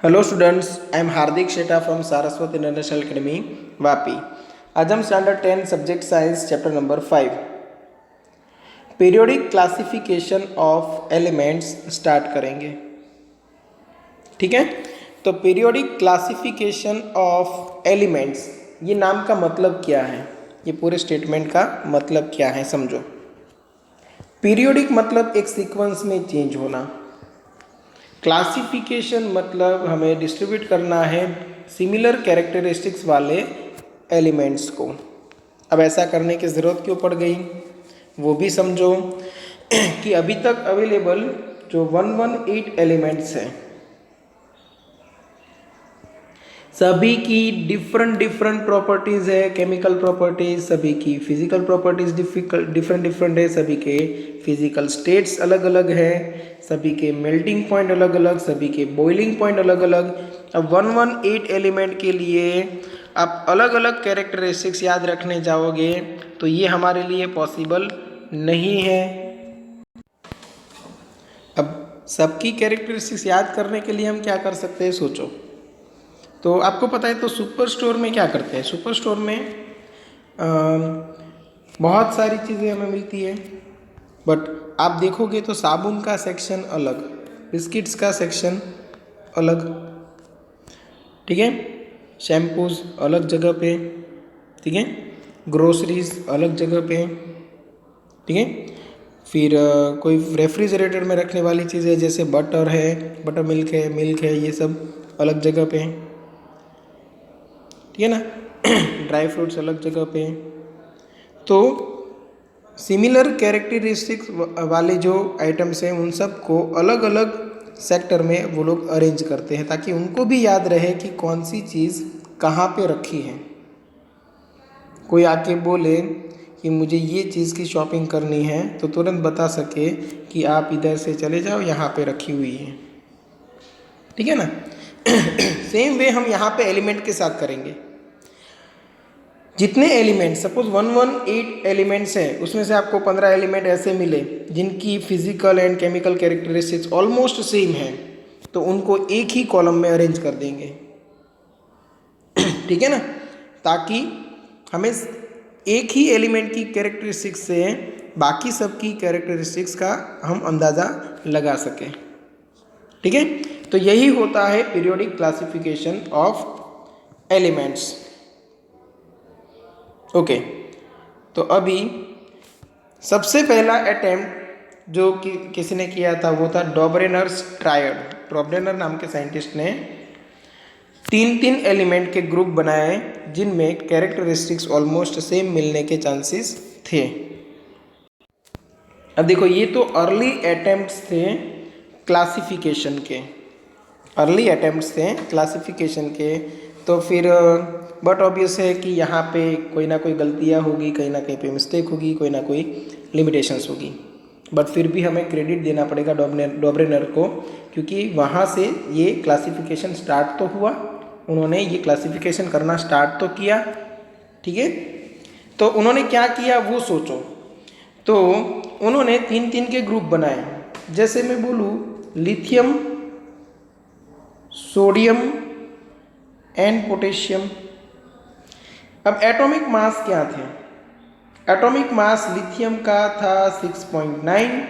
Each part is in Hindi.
Hello students, I am Hardik Sheta from Saraswat international academy Vapi. आज हम standard 10 subject science chapter number 5 periodic classification of elements start करेंगे। ठीक है, तो पीरियोडिक क्लासिफिकेशन ऑफ एलिमेंट्स, ये नाम का मतलब क्या है, ये पूरे स्टेटमेंट का मतलब क्या है समझो। पीरियोडिक मतलब एक सीक्वेंस में चेंज होना, क्लासिफिकेशन मतलब हमें डिस्ट्रीब्यूट करना है सिमिलर कैरेक्टरिस्टिक्स वाले एलिमेंट्स को। अब ऐसा करने की ज़रूरत क्यों पड़ गई वो भी समझो कि अभी तक अवेलेबल जो 118 एलिमेंट्स हैं सभी की डिफरेंट प्रॉपर्टीज़ है, केमिकल प्रॉपर्टीज़, सभी की फिजिकल प्रॉपर्टीज़ डिफरेंट है, सभी के फिजिकल स्टेट्स अलग अलग है, सभी के मेल्टिंग पॉइंट अलग अलग, सभी के बॉइलिंग पॉइंट अलग अलग। अब 118 एलिमेंट के लिए आप अलग अलग कैरेक्टरिस्टिक्स याद रखने जाओगे तो ये हमारे लिए पॉसिबल नहीं है। अब सबकी कैरेक्टरिस्टिक्स याद करने के लिए हम क्या कर सकते हैं सोचो। तो आपको पता है तो सुपर स्टोर में क्या करते हैं, सुपर स्टोर में बहुत सारी चीज़ें हमें मिलती है, बट आप देखोगे तो साबुन का सेक्शन अलग, बिस्किट्स का सेक्शन अलग, ठीक है, शैम्पूज अलग जगह पे, ठीक है, ग्रोसरीज अलग जगह पे, ठीक है, फिर कोई रेफ्रिजरेटर में रखने वाली चीज़ें जैसे बटर है, बटर मिल्क है, ये सब अलग जगह पे, ठीक है ना ड्राई फ्रूट्स अलग जगह पे। तो सिमिलर कैरेक्टरिस्टिक्स वाले जो आइटम्स हैं उन सब को अलग अलग सेक्टर में वो लोग अरेंज करते हैं ताकि उनको भी याद रहे कि कौन सी चीज़ कहाँ पे रखी है। कोई आके बोले कि मुझे ये चीज़ की शॉपिंग करनी है तो तुरंत बता सके कि आप इधर से चले जाओ, यहाँ पे रखी हुई है, ठीक है ना सेम वे हम यहाँ पे एलिमेंट के साथ करेंगे। जितने एलिमेंट, सपोज 118 एलिमेंट्स हैं, उसमें से आपको 15 एलिमेंट ऐसे मिले जिनकी physical and chemical characteristics almost same है, तो उनको एक ही कॉलम में अरेंज कर देंगे ठीक है ना, ताकि हमें एक ही एलिमेंट की कैरेक्टरिस्टिक्स से बाकी सब की कैरेक्टरिस्टिक्स का हम अंदाज़ा लगा सकें, ठीक है। तो यही होता है periodic classification of elements. Okay, तो अभी सबसे पहला अटेम्प्ट जो किसी ने किया था वो था डॉबरेनर्स ट्रायड। डॉबरेनर नाम के साइंटिस्ट ने तीन एलिमेंट के ग्रुप बनाए जिनमें कैरेक्टरिस्टिक्स ऑलमोस्ट सेम मिलने के चांसेस थे। अब देखो, ये तो अर्ली अटेम्प्ट्स थे क्लासिफिकेशन के, अर्ली अटेम्प्ट्स थे क्लासिफिकेशन के। तो फिर बट ऑब्वियस है कि यहाँ पे कोई ना कोई गलतियाँ होगी, कहीं ना कहीं पे मिस्टेक होगी, कोई ना कोई लिमिटेशंस होगी, बट फिर भी हमें क्रेडिट देना पड़ेगा डॉबरेनर को, क्योंकि वहाँ से ये क्लासिफिकेशन स्टार्ट तो हुआ, उन्होंने ये क्लासिफिकेशन करना स्टार्ट तो किया, ठीक है। तो उन्होंने क्या किया वो सोचो। तो उन्होंने तीन के ग्रुप बनाए, जैसे मैं बोलूँ लिथियम, सोडियम एंड पोटेशियम। अब एटॉमिक मास क्या थे, एटॉमिक मास लिथियम का था 6.9,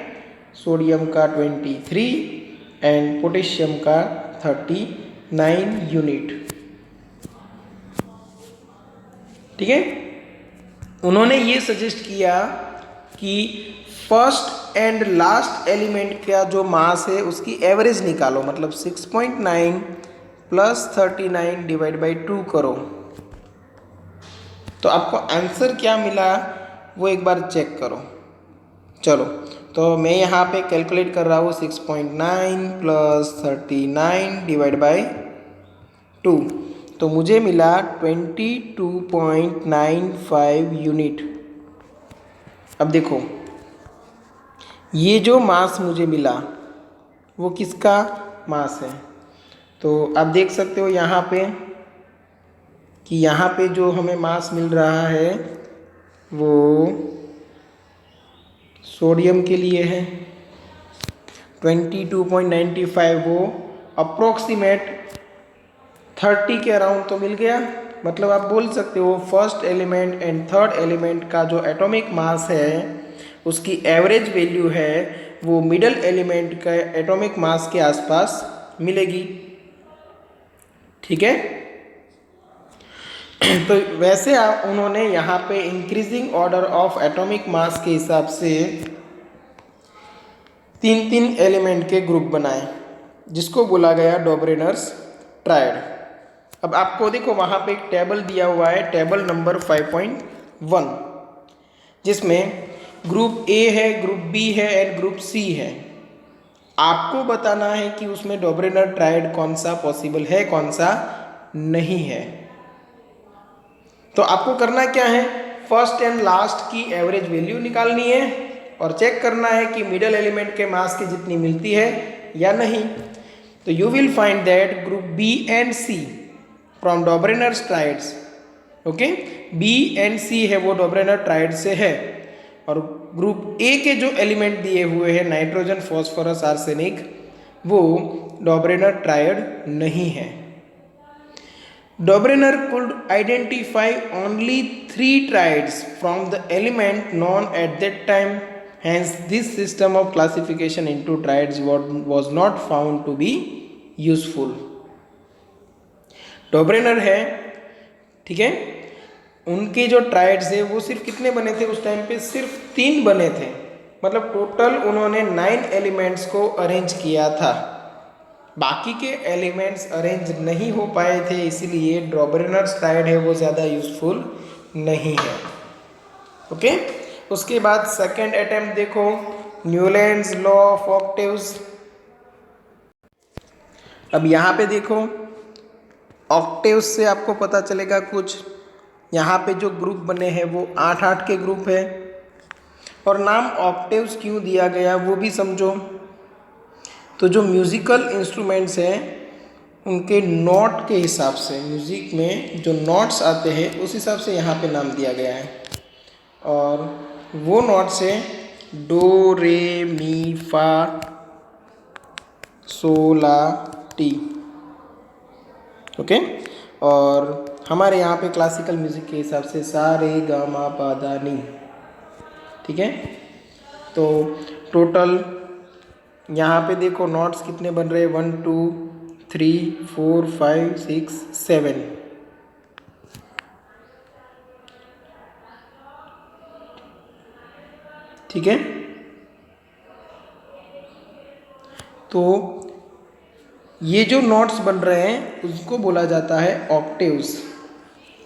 सोडियम का 23 एंड पोटेशियम का 39 यूनिट, ठीक है। उन्होंने ये सजेस्ट किया कि फर्स्ट एंड लास्ट एलिमेंट का जो मास है उसकी एवरेज निकालो, मतलब 6.9 प्लस 39 डिवाइड बाई 2 करो, तो आपको आंसर क्या मिला वो एक बार चेक करो। चलो, तो मैं यहाँ पे कैलकुलेट कर रहा हूँ 6.9 प्लस 39 डिवाइड बाई 2, तो मुझे मिला 22.95 यूनिट। अब देखो, ये जो मास मुझे मिला वो किसका मास है, तो आप देख सकते हो यहाँ पे कि यहाँ पे जो हमें मास मिल रहा है वो सोडियम के लिए है 22.95, वो अप्रोक्सीमेट 30 के अराउंड तो मिल गया। मतलब आप बोल सकते हो first element and third element का जो एटॉमिक मास है उसकी एवरेज वैल्यू है वो मिडल एलिमेंट का एटॉमिक मास के आसपास मिलेगी। ठीक है। तो वैसे उन्होंने यहाँ पे increasing order of atomic mass के हिसाब से 3 एलिमेंट के ग्रुप बनाए जिसको बोला गया डोब्रेनर्स ट्रायड। अब आपको देखो वहाँ पे एक टेबल दिया हुआ है, टेबल नंबर 5.1, जिसमें ग्रुप ए है, ग्रुप बी है एंड ग्रुप सी है। आपको बताना है कि उसमें डोब्रेनर ट्रायड कौन सा पॉसिबल है, कौन सा नहीं है। तो आपको करना क्या है, फर्स्ट एंड लास्ट की एवरेज वैल्यू निकालनी है और चेक करना है कि मिडल एलिमेंट के मास की जितनी मिलती है या नहीं। तो you will find that group B and C from Dobereiner's triads. Okay, B and C है वो डोब्रेनर ट्रायड से है। और ग्रुप ए के जो एलिमेंट दिए हुए हैं नाइट्रोजन, फॉस्फोरस, आर्सेनिक, वो डोब्रेनर ट्रायड नहीं है। Dobrener could identify only 3 triads from the element known at that time. Hence, this system of classification into triads was not found to be useful. Dobrener है, ठीक है, उनके जो ट्रायड्स है वो सिर्फ कितने बने थे उस टाइम पे, सिर्फ 3 बने थे। मतलब टोटल उन्होंने 9 एलिमेंट्स को अरेंज किया था, बाकी के एलिमेंट्स अरेंज नहीं हो पाए थे, इसीलिए डोब्रेनर्स ट्रायड है वो ज़्यादा यूजफुल नहीं है। ओके, उसके बाद सेकंड अटेम्प्ट देखो, न्यूलैंड्स लॉ ऑफ ऑक्टेव्स। अब यहाँ पे देखो ऑक्टेव्स से आपको पता चलेगा कुछ। यहाँ पे जो ग्रुप बने हैं वो 8-8 के ग्रुप है। और नाम ऑक्टेव्स क्यों दिया गया वो भी समझो। तो जो म्यूज़िकल इंस्ट्रूमेंट्स हैं उनके नोट के हिसाब से, म्यूज़िक में जो नोट्स आते हैं उस हिसाब से यहाँ पे नाम दिया गया है। और वो नोट्स है डो, रे, मी, फा, सो, ला, टी। ओके, और हमारे यहाँ पे क्लासिकल म्यूज़िक के हिसाब से सा, रे, गा, मा, पा, दा, नी। ठीक है, तो टोटल यहाँ पे देखो नोट्स कितने बन रहे हैं, 1 2 3 4 5 6 7। ठीक है, तो ये जो नोट्स बन रहे हैं उसको बोला जाता है ऑक्टेव्स।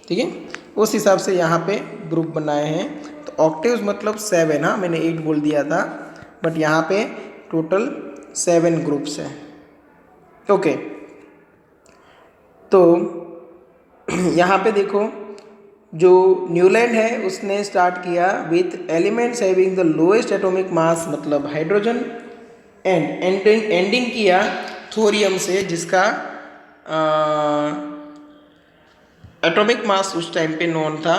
ठीक है, उस हिसाब से यहाँ पे ग्रुप बनाए हैं। तो ऑक्टेव्स मतलब 7, हाँ मैंने 8 बोल दिया था, बट यहाँ पे टोटल 7 ग्रुप्स हैं। ओके, तो यहाँ पे देखो जो न्यूलैंड है उसने स्टार्ट किया with elements having the lowest atomic mass, मतलब हाइड्रोजन, एंड एंडिंग किया थोरियम से जिसका एटॉमिक मास उस टाइम पे नोन था।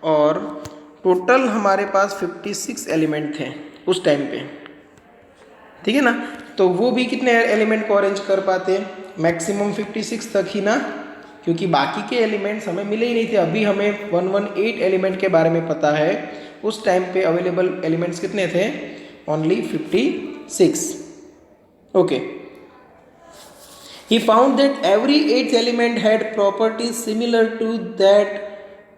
और टोटल हमारे पास 56 एलिमेंट थे उस टाइम पे। ठीक है ना, तो वो भी कितने एलिमेंट को अरेंज कर पाते, मैक्सिमम 56 तक ही ना, क्योंकि बाकी के एलिमेंट्स हमें मिले ही नहीं थे। अभी हमें 118 एलिमेंट के बारे में पता है, उस टाइम पे अवेलेबल एलिमेंट्स कितने थे, only 56। Okay, he found that every 8th element had properties similar to that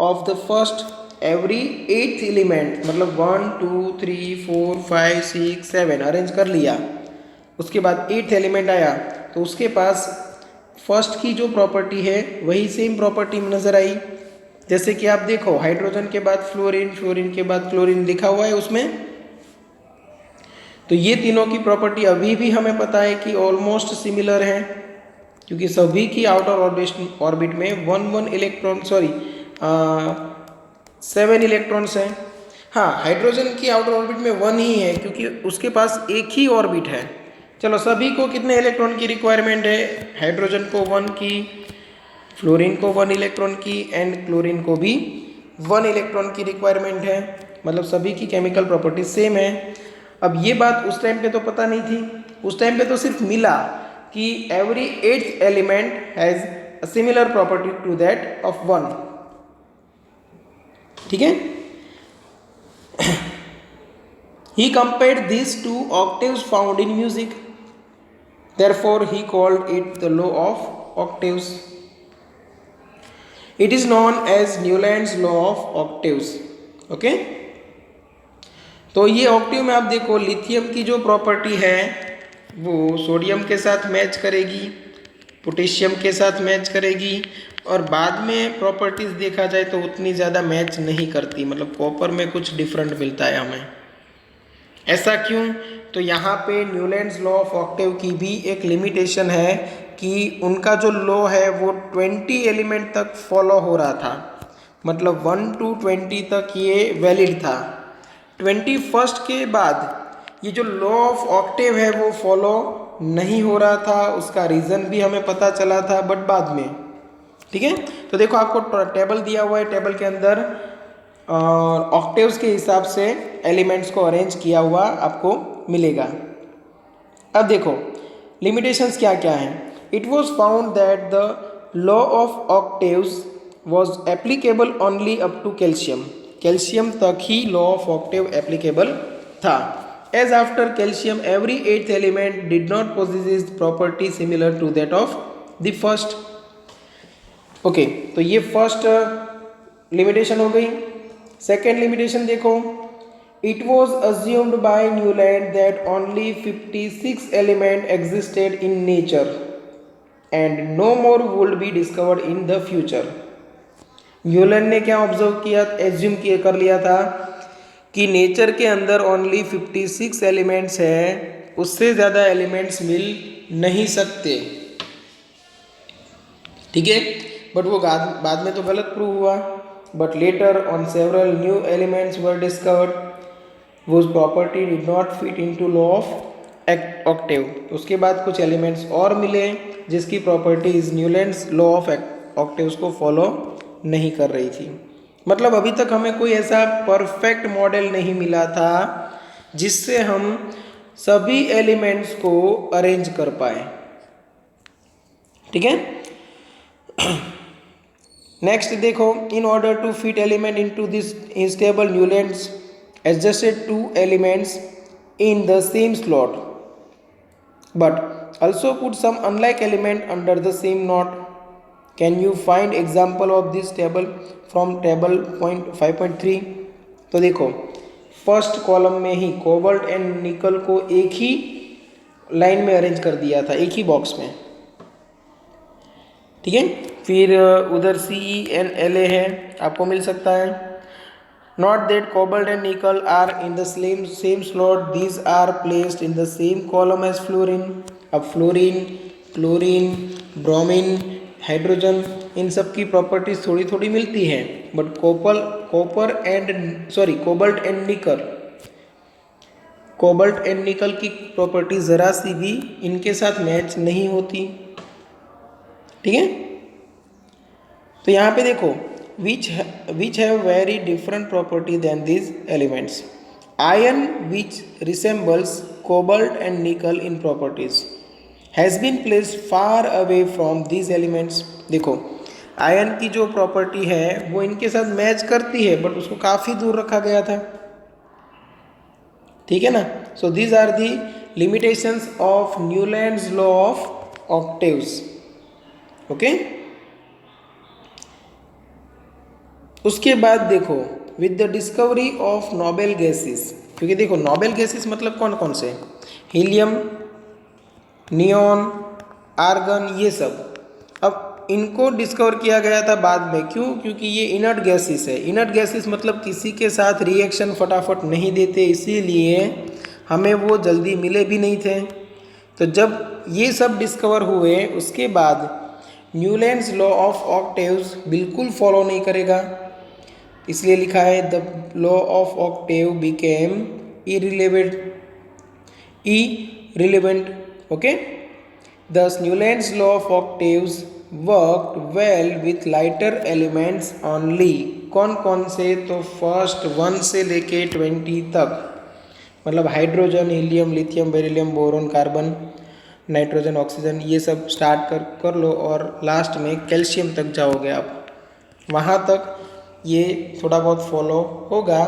of the first। every 8th element मतलब 1 2 3 4 5 6 7 अरेंज कर लिया। उसके बाद 8th एलिमेंट आया तो उसके पास फर्स्ट की जो प्रॉपर्टी है वही सेम प्रॉपर्टी नज़र आई। जैसे कि आप देखो हाइड्रोजन के बाद फ्लोरीन, फ्लोरीन के बाद क्लोरीन लिखा हुआ है उसमें। तो ये तीनों की प्रॉपर्टी अभी भी हमें पता है कि ऑलमोस्ट सिमिलर है, क्योंकि सभी की आउटर ऑर्बिट में 7 इलेक्ट्रॉन्स हैं। हाँ, हाइड्रोजन की आउटर ऑर्बिट में 1 ही है क्योंकि उसके पास एक ही ऑर्बिट है। चलो, सभी को कितने इलेक्ट्रॉन की रिक्वायरमेंट है, हाइड्रोजन को 1 की, फ्लोरीन को 1 इलेक्ट्रॉन की एंड क्लोरीन को भी 1 इलेक्ट्रॉन की रिक्वायरमेंट है। मतलब सभी की केमिकल प्रॉपर्टी सेम है। अब ये बात उस टाइम पे तो पता नहीं थी, उस टाइम पे तो सिर्फ मिला कि every 8th element has a similar property to that of 1. ठीक है. He compared these two octaves found in music. Therefore, he called it the law of octaves. It is known as Newland's law of octaves. Okay? तो ये ऑक्टेव में आप देखो लिथियम की जो प्रॉपर्टी है वो सोडियम के साथ मैच करेगी, पोटेशियम के साथ मैच करेगी, और बाद में प्रॉपर्टीज़ देखा जाए तो उतनी ज़्यादा मैच नहीं करती, मतलब कॉपर में कुछ डिफरेंट मिलता है हमें. ऐसा क्यों? तो यहाँ पे न्यूलैंड्स लॉ ऑफ ऑक्टेव की भी एक लिमिटेशन है कि उनका जो लॉ है वो 20 एलिमेंट तक फॉलो हो रहा था, मतलब 1 to 20 तक ये वैलिड था. 21st के बाद ये जो लॉ ऑफ ऑक्टेव है वो फॉलो नहीं हो रहा था. उसका रीज़न भी हमें पता चला था बट बाद में. ठीक है, तो देखो आपको टेबल दिया हुआ है, टेबल के अंदर ऑक्टेव्स के हिसाब से एलिमेंट्स को अरेंज किया हुआ आपको मिलेगा. अब देखो लिमिटेशंस क्या क्या हैं. It was found that the law of octaves was applicable only up to calcium. Calcium तक ही लॉ ऑफ ऑक्टेव एप्लीकेबल था. As after calcium every 8th element did not possess property similar to that of the first. Okay, तो ये फर्स्ट लिमिटेशन हो गई. सेकेंड लिमिटेशन देखो, it was assumed by Newland that only 56 element existed in nature and no more would be discovered in the future. Newland ने क्या ऑब्जर्व किया, एज्यूम किया कर लिया था कि नेचर के अंदर ओनली 56 एलिमेंट्स है, उससे ज़्यादा एलिमेंट्स मिल नहीं सकते. ठीक है, बट वो बाद में तो गलत प्रूव हुआ. But later on several new elements were discovered whose property did not fit into law of octave. उसके बाद कुछ एलिमेंट्स और मिले जिसकी properties Newlands law of octaves को फॉलो नहीं कर रही थी. मतलब अभी तक हमें कोई ऐसा परफेक्ट मॉडल नहीं मिला था जिससे हम सभी एलिमेंट्स को अरेंज कर पाए. ठीक है, नेक्स्ट देखो, in order to fit element into this instable Newlands adjusted 2 elements in the same slot but also put some unlike element under the same knot. Can you find example of this table from table 5.3? तो देखो फर्स्ट कॉलम में ही कोबाल्ट एंड निकल को एक ही लाइन में अरेंज कर दिया था, एक ही बॉक्स में. ठीक है, फिर उधर CeNLa है, आपको मिल सकता है. Not that cobalt and nickel are in the same slot. These are placed in the same column as fluorine. अब फ्लोरीन, क्लोरीन, ब्रोमीन, हाइड्रोजन, इन सब की प्रॉपर्टीज थोड़ी थोड़ी मिलती हैं. बट कोबाल्ट एंड निकल की प्रॉपर्टी ज़रा सी भी इनके साथ मैच नहीं होती. ठीक है, तो यहाँ पे देखो which have very different property than these elements. Iron, which resembles cobalt and nickel in properties, has been placed far away from these elements. देखो आयन की जो प्रॉपर्टी है वो इनके साथ मैच करती है बट उसको काफ़ी दूर रखा गया था. ठीक है ना. So these are the limitations of Newlands law of octaves. Okay, उसके बाद देखो with the discovery of noble gases, क्योंकि देखो नोबेल गैसेस मतलब कौन कौन से, हीलियम, नियॉन, आर्गन, ये सब. अब इनको डिस्कवर किया गया था बाद में. क्यों? क्योंकि ये इनर्ट गैसेस है. इनर्ट गैसेस मतलब किसी के साथ रिएक्शन फटाफट नहीं देते, इसीलिए हमें वो जल्दी मिले भी नहीं थे. तो जब ये सब डिस्कवर हुए उसके बाद न्यूलैंड्स लॉ ऑफ ऑक्टेव्स बिल्कुल फॉलो नहीं करेगा, इसलिए लिखा है the law of Octave became irrelevant. Okay, thus Newland's law of octaves worked well with lighter elements only. कौन कौन से? तो फर्स्ट 1 से लेके 20 तक, मतलब hydrogen, helium, lithium, beryllium, boron, carbon, nitrogen, oxygen, ये सब स्टार्ट कर लो और लास्ट में कैल्शियम तक जाओगे आप। वहाँ तक ये थोड़ा बहुत फॉलो होगा।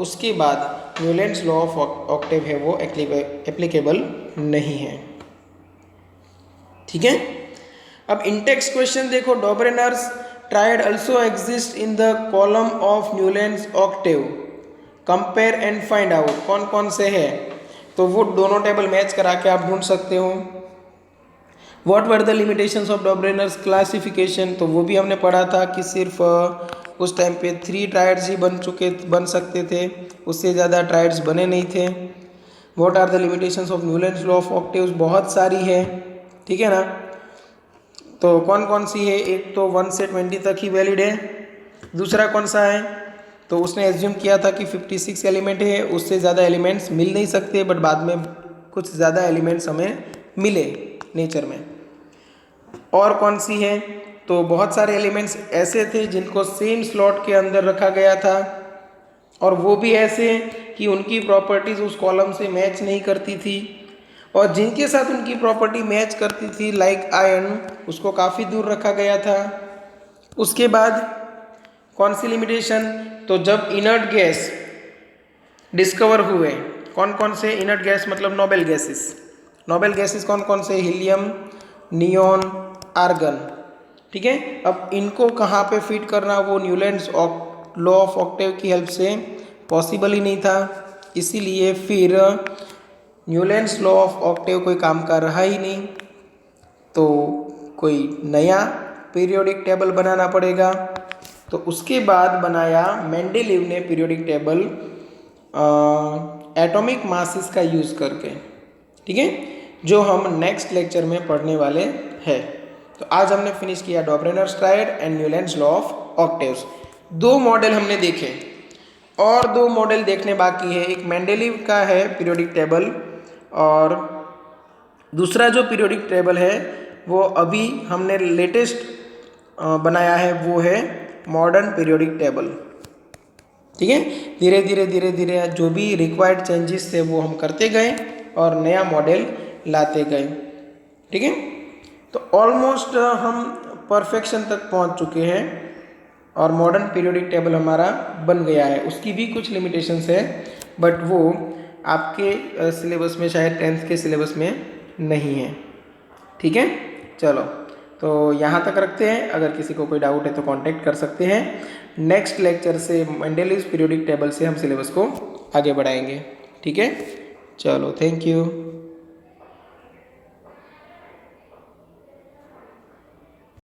उसके बाद न्यूलैंड्स लॉ ऑफ ऑक्टेव है वो एप्लीकेबल नहीं है। ठीक है। अब इंटेक्स क्वेश्चन देखो, Dobereiner's triad also exist in the column of Newlands octave, compare and find out. कौन कौन से है, तो वो दोनों टेबल मैच करा के आप ढूंढ सकते हो। What were the limitations of Dobereiner's classification, तो वो भी हमने पढ़ा था कि सिर्फ उस टाइम पे 3 ट्रायड्स ही बन सकते थे, उससे ज़्यादा ट्रायड्स बने नहीं थे। What are the limitations of Newlands law of octaves, बहुत सारी है। ठीक है ना। तो कौन कौन सी है, एक तो 1 से 20 तक ही वैलिड है। दूसरा कौन सा है, तो उसने एज्यूम किया था कि 56 एलिमेंट है, उससे ज़्यादा एलिमेंट्स मिल नहीं सकते, बट बाद में कुछ ज़्यादा एलिमेंट्स हमें मिले नेचर में। और कौन सी है, तो बहुत सारे एलिमेंट्स ऐसे थे जिनको सेम स्लॉट के अंदर रखा गया था, और वो भी ऐसे कि उनकी प्रॉपर्टीज़ उस कॉलम से मैच नहीं करती थी, और जिनके साथ उनकी प्रॉपर्टी मैच करती थी लाइक आयरन, उसको काफ़ी दूर रखा गया था। उसके बाद कौन सी लिमिटेशन, तो जब इनर्ट गैस डिस्कवर हुए, कौन कौन से इनर्ट गैस मतलब नोबेल गैसेस, नोबेल गैसेस कौन कौन से, हीलियम, नियॉन, आर्गन। ठीक है। अब इनको कहाँ पे फिट करना, वो न्यूलैंड्स लॉ ऑफ ऑक्टेव की हेल्प से पॉसिबल ही नहीं था, इसीलिए फिर न्यूलैंड्स लॉ ऑफ ऑक्टेव कोई काम का रहा ही नहीं, तो कोई नया पीरियोडिक टेबल बनाना पड़ेगा। तो उसके बाद बनाया मेंडेलीव ने पीरियोडिक टेबल एटॉमिक मासेस का यूज़ करके। ठीक है, जो हम नेक्स्ट लेक्चर में पढ़ने वाले हैं। तो आज हमने फिनिश किया Dobereiner's triad and Newlands law of octaves. 2 model हमने देखे और 2 मॉडल देखने बाकी है। एक मेंडेलीव का है पीरियोडिक टेबल, और दूसरा जो पीरियोडिक टेबल है वो अभी हमने लेटेस्ट बनाया है, वो है मॉडर्न पीरियोडिक टेबल। ठीक है। धीरे धीरे जो भी रिक्वायर्ड चेंजेस थे वो हम करते गए और नया मॉडल लाते गए। ठीक है। तो ऑलमोस्ट हम परफेक्शन तक पहुंच चुके हैं और मॉडर्न पीरियोडिक टेबल हमारा बन गया है। उसकी भी कुछ लिमिटेशंस है, बट वो आपके सिलेबस में, शायद 10th के सिलेबस में नहीं है। ठीक है। चलो, तो यहाँ तक रखते हैं। अगर किसी को कोई डाउट है तो कांटेक्ट कर सकते हैं। नेक्स्ट लेक्चर से मेंडेलीव्स पीरियोडिक टेबल से हम सिलेबस को आगे बढ़ाएंगे। ठीक है। चलो, थैंक यू।